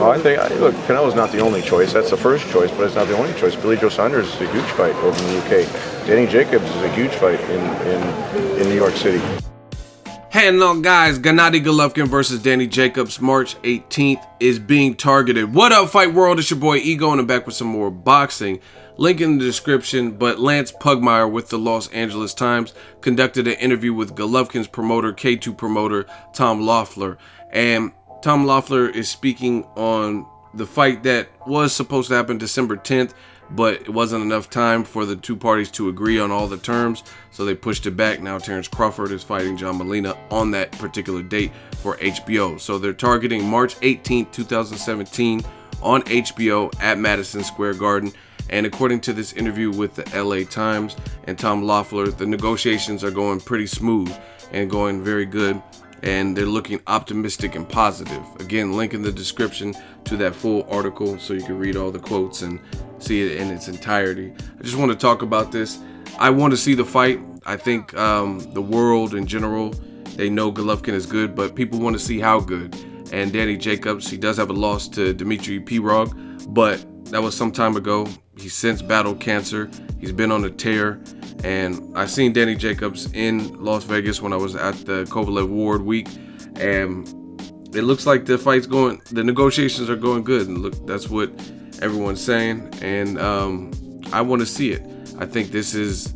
Oh, look, Canelo's not the only choice. That's the first choice, but it's not the only choice. Billy Joe Saunders is a huge fight over in the UK. Danny Jacobs is a huge fight in New York City. Hey, no, guys, Gennady Golovkin versus Danny Jacobs, March 18th is being targeted. What up, Fight World? It's your boy Ego, and I'm back with some more boxing. Link in the description, but Lance Pugmire with the Los Angeles Times conducted an interview with Golovkin's promoter, K2 promoter, Tom Loeffler. And Tom Loeffler is speaking on the fight that was supposed to happen December 10th, but it wasn't enough time for the two parties to agree on all the terms, so they pushed it back. Now Terrence Crawford is fighting John Molina on that particular date for HBO. So they're targeting March 18th, 2017 on HBO at Madison Square Garden. And according to this interview with the LA Times and Tom Loeffler, the negotiations are going pretty smooth and going very good, and they're looking optimistic and positive. Again, link in the description to that full article so you can read all the quotes and see it in its entirety. I just want to talk about this. I want to see the fight. I think the world in general, they know Golovkin is good, but people want to see how good. And Danny Jacobs, he does have a loss to Dmitry Pirog, but that was some time ago. He's since battled cancer. He's been on a tear. And I seen Danny Jacobs in Las Vegas when I was at the Kovalev Ward week, and it looks like the negotiations are going good. And look, that's what everyone's saying, and I want to see it. I think this is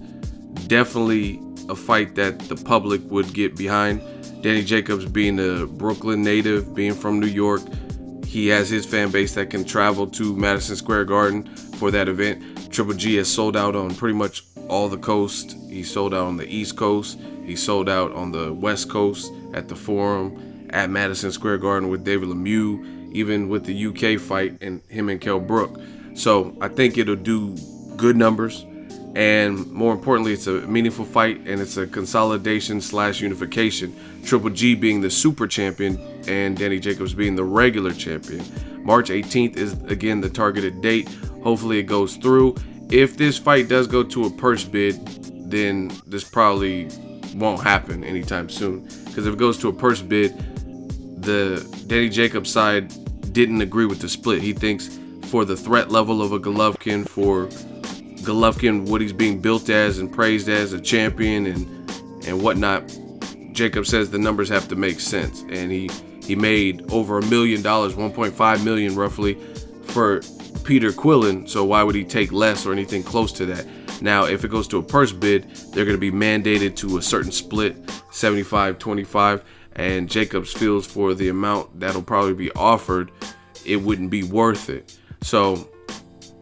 definitely a fight that the public would get behind. Danny Jacobs being a Brooklyn native, being from New York, he has his fan base that can travel to Madison Square Garden for that event. Triple G has sold out on pretty much all the coast. He sold out on the East Coast. He sold out on the West Coast at the Forum, at Madison Square Garden with David Lemieux, even with the UK fight and him and Kell Brook. So I think it'll do good numbers, and more importantly, it's a meaningful fight, and it's a consolidation / unification. Triple G being the super champion and Danny Jacobs being the regular champion. March 18th is again the targeted date. Hopefully it goes through. If this fight does go to a purse bid, then this probably won't happen anytime soon. Because if it goes to a purse bid, the Danny Jacobs side didn't agree with the split. He thinks for the threat level of a Golovkin, for Golovkin, what he's being built as and praised as a champion and whatnot, Jacob says the numbers have to make sense. And he made over $1 million, 1.5 million roughly, for Peter Quillin, so why would he take less or anything close to that? Now, if it goes to a purse bid, they're going to be mandated to a certain split, 75-25, and Jacobs feels for the amount that'll probably be offered, it wouldn't be worth it. So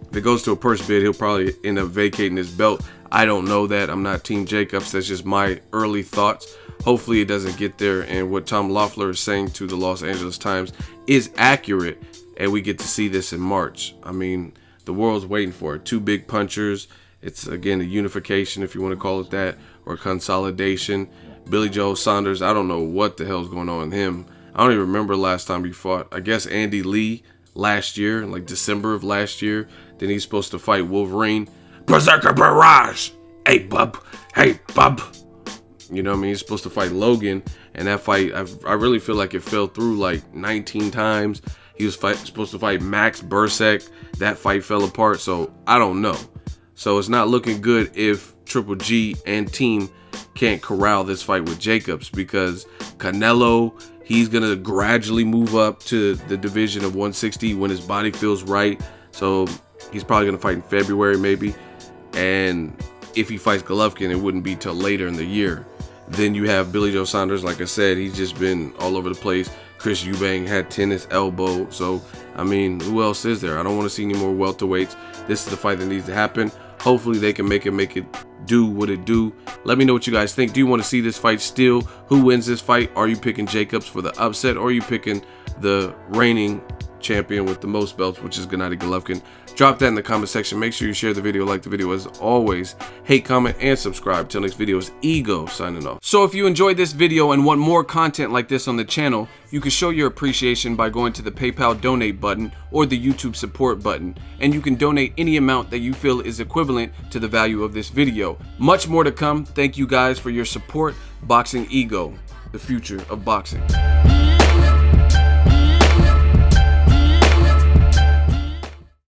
if it goes to a purse bid, he'll probably end up vacating his belt. I don't know that. I'm not Team Jacobs. That's just my early thoughts. Hopefully it doesn't get there, and what Tom Loeffler is saying to the Los Angeles Times is accurate, and we get to see this in March. I mean, the world's waiting for it. Two big punchers. It's, again, a unification, if you want to call it that, or consolidation. Billy Joe Saunders, I don't know what the hell's going on with him. I don't even remember last time he fought. I guess Andy Lee last year, like December of last year. Then he's supposed to fight Wolverine. Berserker Barrage! Hey, bub. Hey, bub. You know what I mean? He's supposed to fight Logan, and that fight, I really feel like it fell through like 19 times. He was supposed to fight Max Bursak. That fight fell apart, so I don't know. So it's not looking good if Triple G and team can't corral this fight with Jacobs, because Canelo, he's going to gradually move up to the division of 160 when his body feels right. So he's probably going to fight in February maybe. And if he fights Golovkin, it wouldn't be till later in the year. Then you have Billy Joe Saunders. Like I said, he's just been all over the place. Chris Eubank had tennis elbow. So, I mean, who else is there? I don't want to see any more welterweights. This is the fight that needs to happen. Hopefully they can make it do what it do. Let me know what you guys think. Do you want to see this fight still? Who wins this fight? Are you picking Jacobs for the upset, or are you picking the reigning champion with the most belts, which is Gennady Golovkin? Drop that in the comment section. Make sure you share the video, like the video as always. Hate, comment, and subscribe. Till next video is Ego signing off. So if you enjoyed this video and want more content like this on the channel, you can show your appreciation by going to the PayPal donate button or the YouTube support button, and you can donate any amount that you feel is equivalent to the value of this video. Much more to come. Thank you guys for your support. Boxing Ego, the future of boxing.